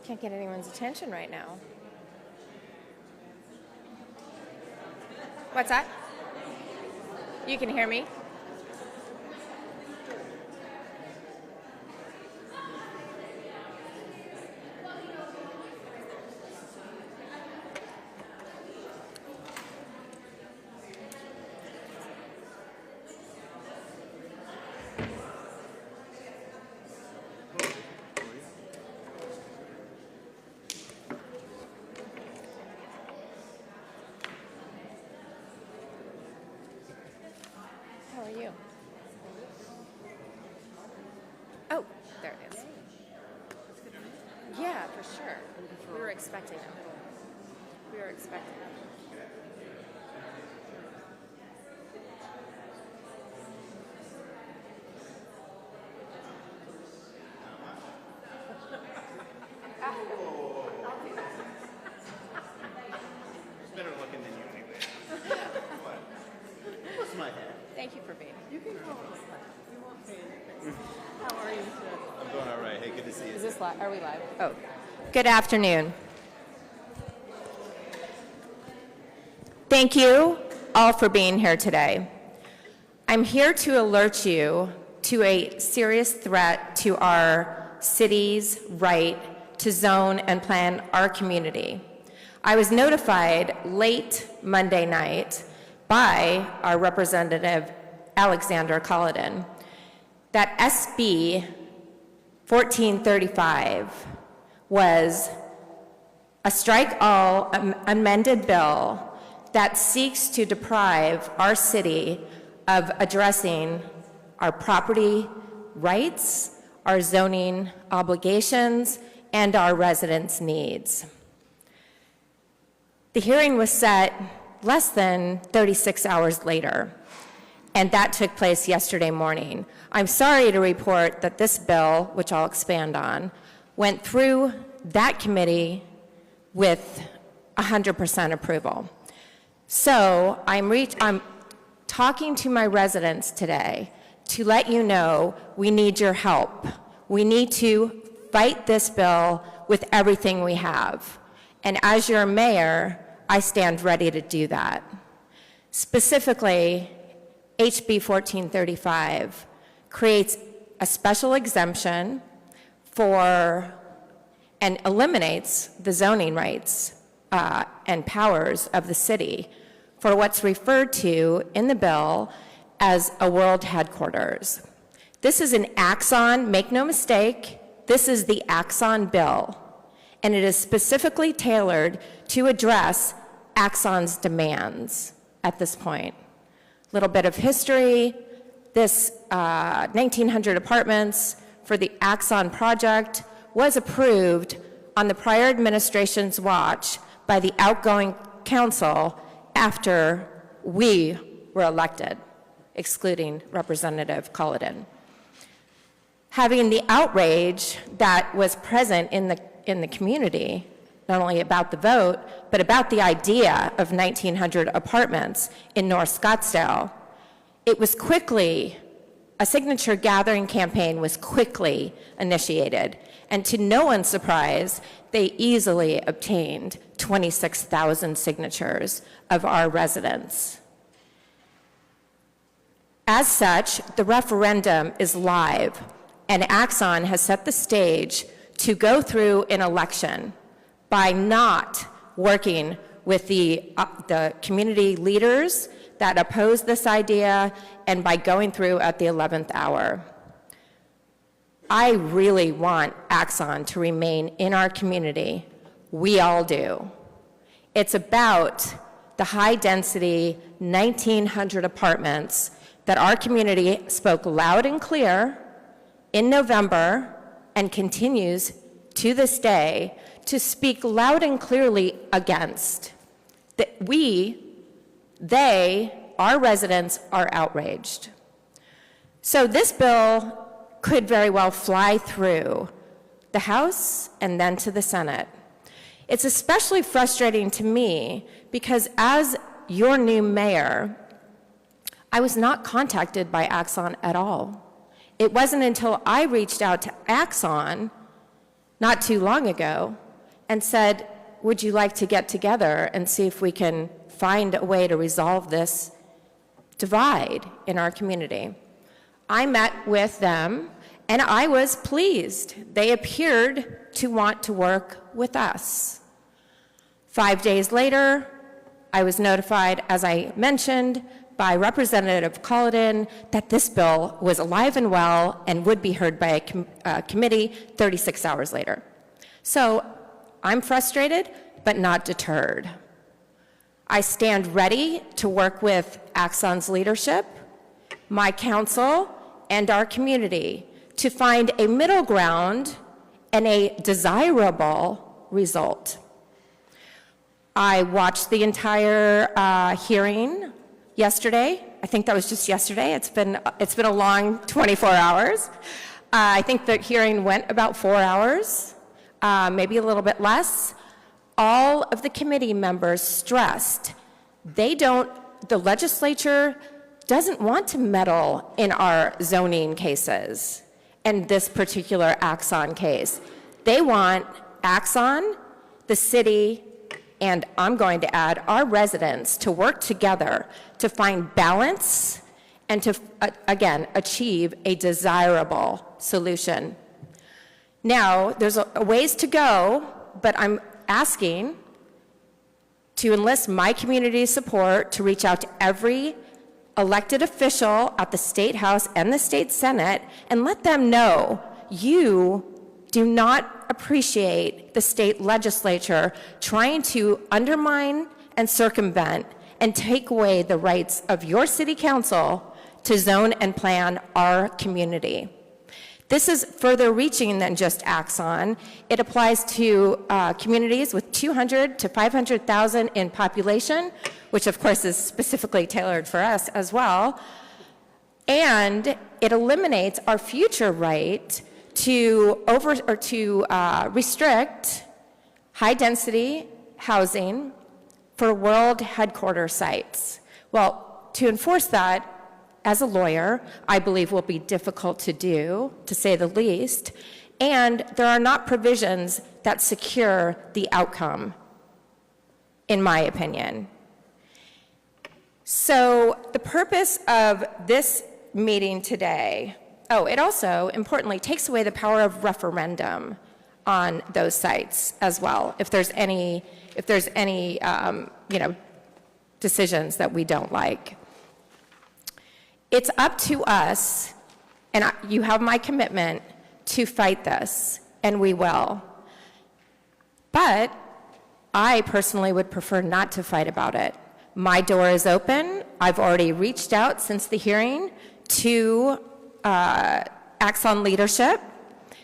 Can't get anyone's attention right now. What's that? You can hear me? How are you? Oh, there it is. Yeah, for sure. We were expecting them. We were expecting them. It's better looking than you anyway. What's my head? Thank you for being here. You can call us that. You won't pay anything. How are you today? I'm doing all right. Hey, good to see you. Is this live? Are we live? Oh, good afternoon. Thank you all for being here today. I'm here to alert you to a serious threat to our city's right to zone and plan our community. I was notified late Monday night by our representative, Alexander Culloden, that SB 1435 was a strike-all amended bill that seeks to deprive our city of addressing our property rights, our zoning obligations, and our residents' needs. The hearing was set less than 36 hours later, and that took place yesterday morning. I'm sorry to report that this bill, which I'll expand on, went through that committee with 100% approval. So I'm talking to my residents today to let you know we need your help. We need to fight this bill with everything we have. And as your mayor, I stand ready to do that. Specifically, HB 1435 creates a special exemption for and eliminates the zoning rights and powers of the city for what's referred to in the bill as a world headquarters. This is an Axon, make no mistake, this is the Axon bill, and it is specifically tailored to address Axon's demands at this point. Little bit of history, this 1,900 apartments for the Axon project was approved on the prior administration's watch by the outgoing council after we were elected, excluding Representative Culloden. Having the outrage that was present in the community, not only about the vote, but about the idea of 1,900 apartments in North Scottsdale, it was quickly, a signature gathering campaign was quickly initiated. And to no one's surprise, they easily obtained 26,000 signatures of our residents. As such, the referendum is live, and Axon has set the stage to go through an election by not working with the community leaders that oppose this idea and by going through at the 11th hour. I really want Axon to remain in our community. We all do. It's about the high-density 1,900 apartments that our community spoke loud and clear in November and continues to this day to speak loud and clearly against. That our residents are outraged. So this bill could very well fly through the House and then to the Senate. It's especially frustrating to me because as your new mayor, I was not contacted by Axon at all. It wasn't until I reached out to Axon not too long ago and said, would you like to get together and see if we can find a way to resolve this divide in our community? I met with them, and I was pleased. They appeared to want to work with us. 5 days later, I was notified, as I mentioned, by Representative Culloden that this bill was alive and well and would be heard by a committee 36 hours later. So I'm frustrated, but not deterred. I stand ready to work with Axon's leadership, my council, and our community to find a middle ground and a desirable result. I watched the entire hearing yesterday. I think that was just yesterday. It's been a long 24 hours. I think the hearing went about 4 hours, maybe a little bit less. All of the committee members stressed the legislature doesn't want to meddle in our zoning cases and this particular Axon case. They want Axon, the city, and I'm going to add our residents to work together to find balance and to, again, achieve a desirable solution. Now, there's a ways to go, but I'm asking to enlist my community's support to reach out to every elected official at the State House and the State Senate and let them know you do not appreciate the state legislature trying to undermine and circumvent and take away the rights of your city council to zone and plan our community. This is further reaching than just Axon. It applies to communities with 200 to 500,000 in population, which of course is specifically tailored for us as well. And it eliminates our future right to restrict high-density housing for world headquarter sites. Well, to enforce that, as a lawyer, I believe will be difficult to do, to say the least, and there are not provisions that secure the outcome, in my opinion. So the purpose of this meeting today, it also, importantly, takes away the power of referendum on those sites as well, if there's any decisions that we don't like. It's up to us, and you have my commitment to fight this, and we will. But I personally would prefer not to fight about it. My door is open. I've already reached out since the hearing to Axon leadership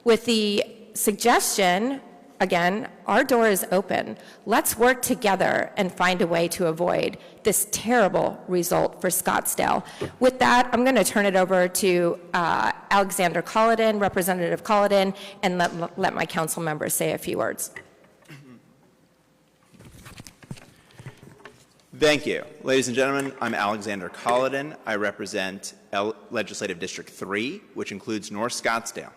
with the suggestion, again, our door is open. Let's work together and find a way to avoid this terrible result for Scottsdale. With that, I'm going to turn it over to Alexander Culloden, Representative Culloden, and let my council members say a few words. Thank you. Ladies and gentlemen, I'm Alexander Culloden. I represent Legislative District 3, which includes North Scottsdale.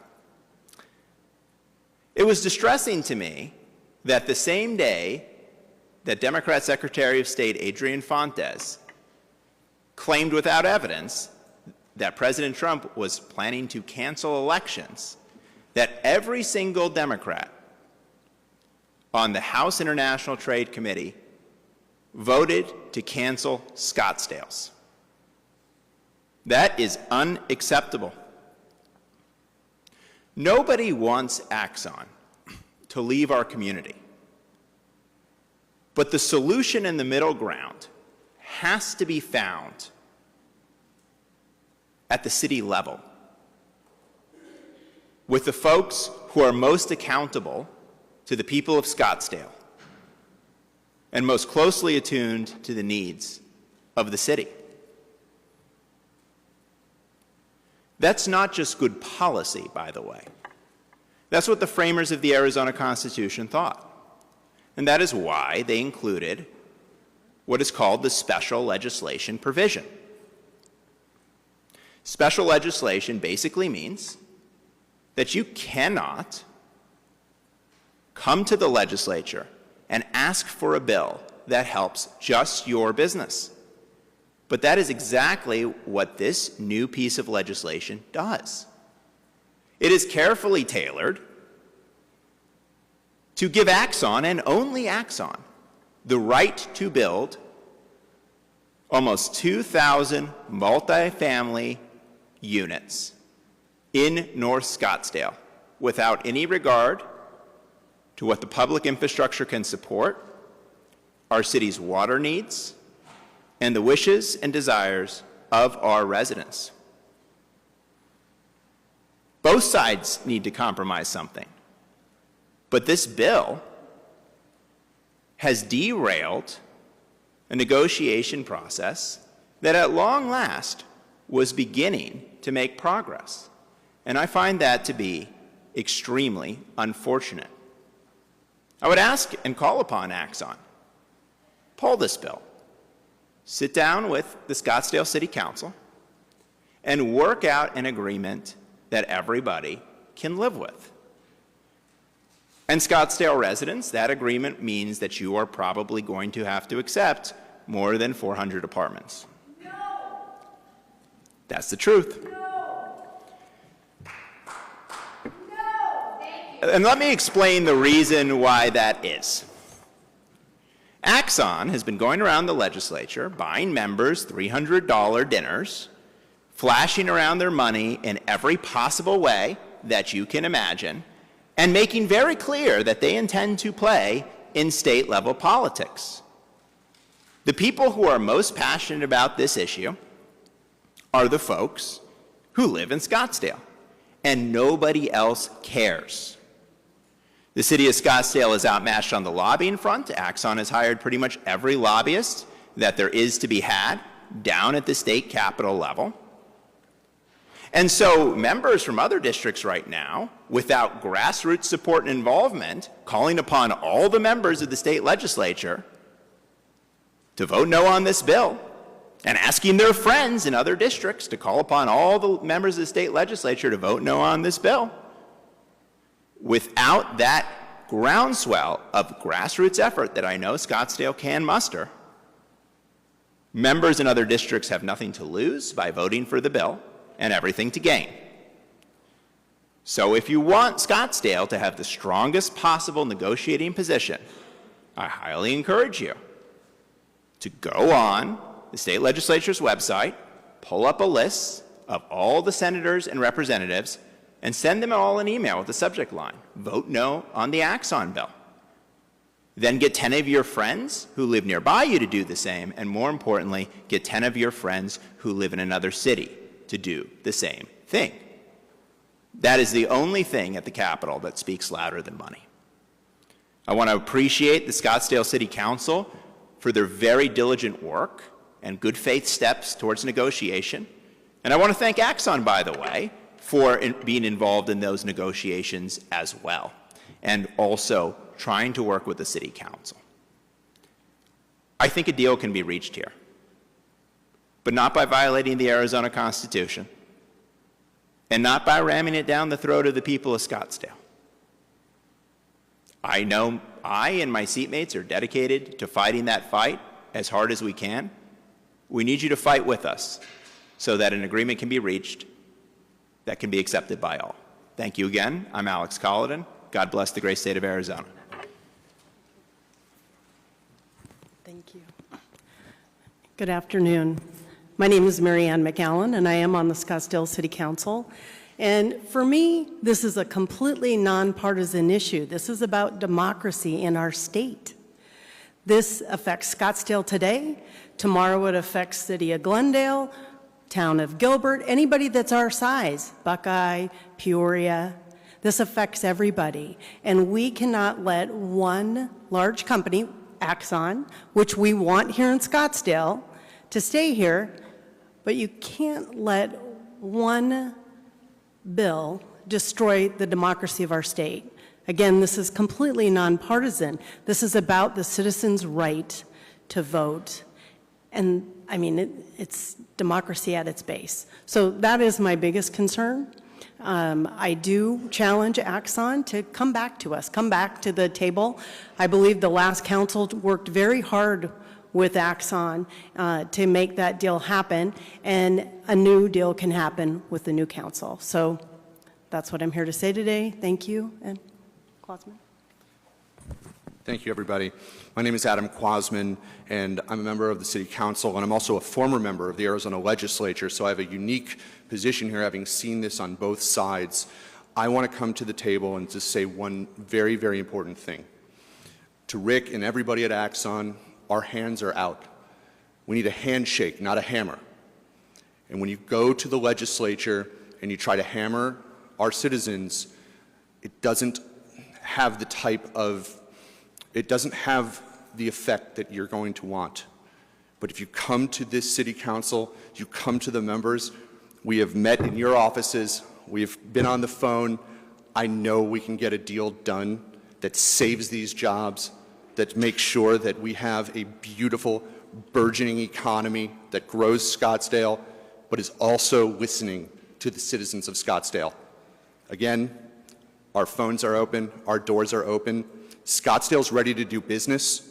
It was distressing to me that the same day that Democrat Secretary of State Adrian Fontes claimed without evidence that President Trump was planning to cancel elections, that every single Democrat on the House International Trade Committee voted to cancel Scottsdale's. That is unacceptable. Nobody wants Axon to leave our community. But the solution in the middle ground has to be found at the city level with the folks who are most accountable to the people of Scottsdale and most closely attuned to the needs of the city. That's not just good policy, by the way. That's what the framers of the Arizona Constitution thought. And that is why they included what is called the special legislation provision. Special legislation basically means that you cannot come to the legislature and ask for a bill that helps just your business. But that is exactly what this new piece of legislation does. It is carefully tailored to give Axon, and only Axon, the right to build almost 2,000 multifamily units in North Scottsdale without any regard to what the public infrastructure can support, our city's water needs, and the wishes and desires of our residents. Both sides need to compromise something. But this bill has derailed a negotiation process that at long last was beginning to make progress. And I find that to be extremely unfortunate. I would ask and call upon Axon, pull this bill, sit down with the Scottsdale City Council, and work out an agreement that everybody can live with. And Scottsdale residents, that agreement means that you are probably going to have to accept more than 400 apartments. No. That's the truth. No. No. Thank you. And let me explain the reason why that is. Axon has been going around the legislature buying members $300 dinners, flashing around their money in every possible way that you can imagine, and making very clear that they intend to play in state-level politics. The people who are most passionate about this issue are the folks who live in Scottsdale, and nobody else cares. The city of Scottsdale is outmatched on the lobbying front. Axon has hired pretty much every lobbyist that there is to be had down at the state capitol level. And so members from other districts right now, without grassroots support and involvement, calling upon all the members of the state legislature to vote no on this bill, and asking their friends in other districts to call upon all the members of the state legislature to vote no on this bill. Without that groundswell of grassroots effort that I know Scottsdale can muster, members in other districts have nothing to lose by voting for the bill and everything to gain. So if you want Scottsdale to have the strongest possible negotiating position, I highly encourage you to go on the state legislature's website, pull up a list of all the senators and representatives, and send them all an email with the subject line, vote no on the Axon bill. Then get 10 of your friends who live nearby you to do the same, and more importantly, get 10 of your friends who live in another city to do the same thing. That is the only thing at the Capitol that speaks louder than money. I want to appreciate the Scottsdale City Council for their very diligent work and good faith steps towards negotiation. And I want to thank Axon, by the way, for being involved in those negotiations as well, and also trying to work with the City Council. I think a deal can be reached here, but not by violating the Arizona Constitution, and not by ramming it down the throat of the people of Scottsdale. I know I and my seatmates are dedicated to fighting that fight as hard as we can. We need you to fight with us so that an agreement can be reached that can be accepted by all. Thank you again. I'm Alex Colladin. God bless the great state of Arizona. Thank you. Good afternoon. My name is Mary Ann McAllen, and I am on the Scottsdale City Council. And for me, this is a completely nonpartisan issue. This is about democracy in our state. This affects Scottsdale today. Tomorrow it affects City of Glendale, Town of Gilbert, anybody that's our size, Buckeye, Peoria. This affects everybody. And we cannot let one large company, Axon, which we want here in Scottsdale, to stay here, but you can't let one bill destroy the democracy of our state. Again, this is completely nonpartisan. This is about the citizens' right to vote. And I mean, it's democracy at its base. So that is my biggest concern. I do challenge Axon to come back to us, come back to the table. I believe the last council worked very hard with Axon to make that deal happen, and a new deal can happen with the new council. So that's what I'm here to say today. Thank you. And Klausman. Thank you, everybody. My name is Adam Quasman, and I'm a member of the City Council, and I'm also a former member of the Arizona Legislature, so I have a unique position here, having seen this on both sides. I want to come to the table and just say one very, very important thing. To Rick and everybody at Axon, our hands are out. We need a handshake, not a hammer. And when you go to the legislature and you try to hammer our citizens, it doesn't have the effect that you're going to want. But if you come to this city council, you come to the members, we have met in your offices, we've been on the phone, I know we can get a deal done that saves these jobs, that makes sure that we have a beautiful, burgeoning economy that grows Scottsdale, but is also listening to the citizens of Scottsdale. Again, our phones are open, our doors are open. Scottsdale's ready to do business.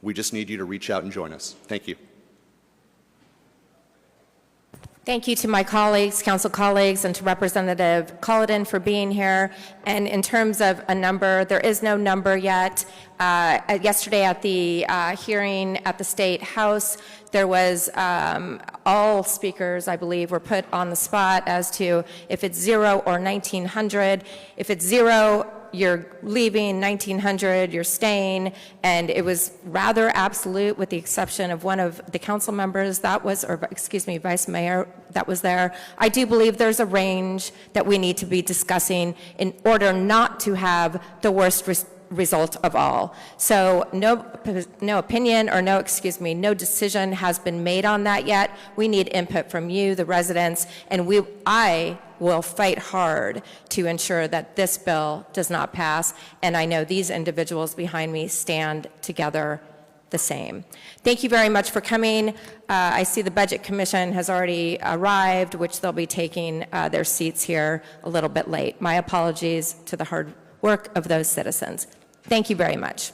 We just need you to reach out and join us. Thank you. Thank you to my colleagues, council colleagues, and to Representative Culloden for being here. And in terms of a number, there is no number yet. Yesterday at the hearing at the State House, there was all speakers, I believe, were put on the spot as to if it's 0 or 1,900. If it's 0, you're leaving, 1,900, you're staying, and it was rather absolute with the exception of one of the council members that was, or excuse me, Vice Mayor that was there. I do believe there's a range that we need to be discussing in order not to have the worst result of all. So no opinion or no decision has been made on that yet. We need input from you, the residents, and I will fight hard to ensure that this bill does not pass, and I know these individuals behind me stand together the same. Thank you very much for coming. I see the Budget Commission has already arrived, which they'll be taking their seats here a little bit late. My apologies to the hard work of those citizens. Thank you very much.